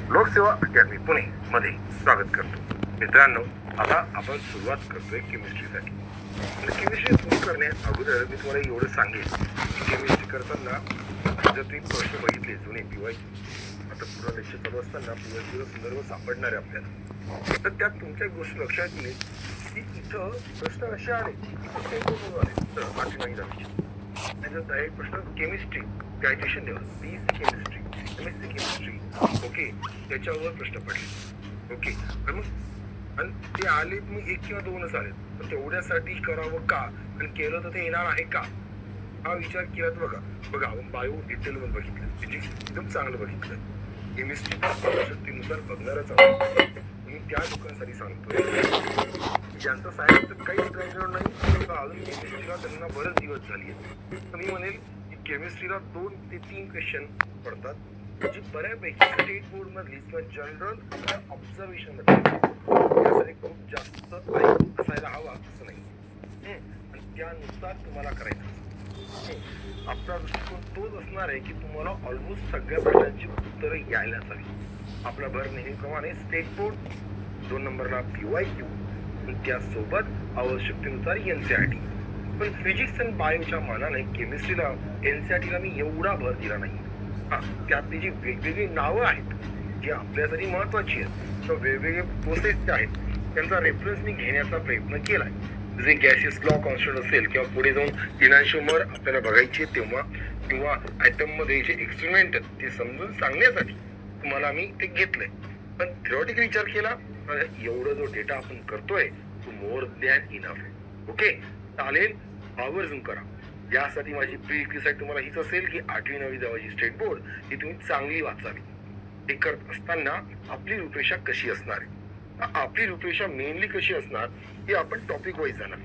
लोकसेवा अकॅडमी पुणे मध्ये स्वागत करतो. मित्रांनो, आता आपण सुरुवात करतोय केमिस्ट्रीसाठी. केमिस्ट्री सुरू करण्या अगोदर मी तुम्हाला एवढं सांगेन की केमिस्ट्री करताना जर तुम्ही प्रश्न बघितले जुने पीवायचे, आता पुढं लेक्चर चालू असताना पीवायचे संदर्भ सापडणार आहे आपल्याला, तर त्यात तुमच्या गोष्ट लक्षात येईल की इथं प्रश्न असे आले तर आठवी नाही जायचे. डायरेक्ट प्रश्न chemistry graduation level BSc chemistry MSc chemistry, okay, त्याच्यावर प्रश्न पडले. ओके, तर मग आणि ते आले मग एक किंवा दोनच आले, तर तेवढ्यासाठी करावं का आणि केलं तर ते येणार आहे का हा विचार केला. तर बघा आपण बायो डिटेल मध्ये बघितलं, फिजिक्स एकदम चांगलं बघितलं, केमिस्ट्री शक्तीनुसार बघणारच आहोत. मी त्या लोकांसाठी सांगतोय ज्यांचं सायन्सचं काहीच बॅकग्राऊंड नाही, अजून केमिस्ट्रीला त्यांना बरेच दिवस झाली आहेत. तर मी म्हणेल की केमिस्ट्रीला 2 ते 3 क्वेश्चन पडतात, जी बऱ्यापैकी स्टेट बोर्ड मधली किंवा जनरल ऑब्झर्वेशन मध्ये यासाठी खूप जास्त असायला हवा असं नाही, आणि त्यानुसार तुम्हाला करायचं. आपला दृष्टिकोन तोच असणार आहे की तुम्हाला ऑलमोस्ट सगळ्या प्रश्नांची उत्तरं यायला हवी. आपला भर नेहमीप्रमाणे स्टेट बोर्ड, 2 नंबरला PYQ, त्यासोबत आवश्यकतेनुसार NCERT. पण फिजिक्स आणि बायोच्या मानाने केमिस्ट्रीला NCERTला मी एवढा भर दिला नाही. त्यातली जी वेगवेगळी नावं आहेत जी आपल्यासाठी महत्वाची आहेत किंवा वेगवेगळे प्रोसेस आहेत त्यांचा रेफरन्स मी घेण्याचा प्रयत्न केलाय. जे गॅसेस लॉ कॉन्स्टंट असेल किंवा पुढे जाऊन डिनान्शिओमर आपल्याला बघायचे तेव्हा किंवा आयटम मध्ये जे एक्सपेरिमेंट ते समजून सांगण्यासाठी तुम्हाला मी ते घेतलंय. पण थेरॉटिकल विचार केला तर एवढं जो डेटा आपण करतोय तो मोर दॅन इनफ. ओके, चालेल, आवर्जून करा. यासाठी माझी प्रिरिक्विसाइट तुम्हाला हीच असेल की 8वी 9वी जावाची स्टेट बोर्ड ही तुम्ही चांगली वाचावी. हे करत असताना आपली रूपरेषा कशी असणार आहे, आपली रूपरेषा मेनली कशी असणार हे आपण टॉपिक वाईज जाणार.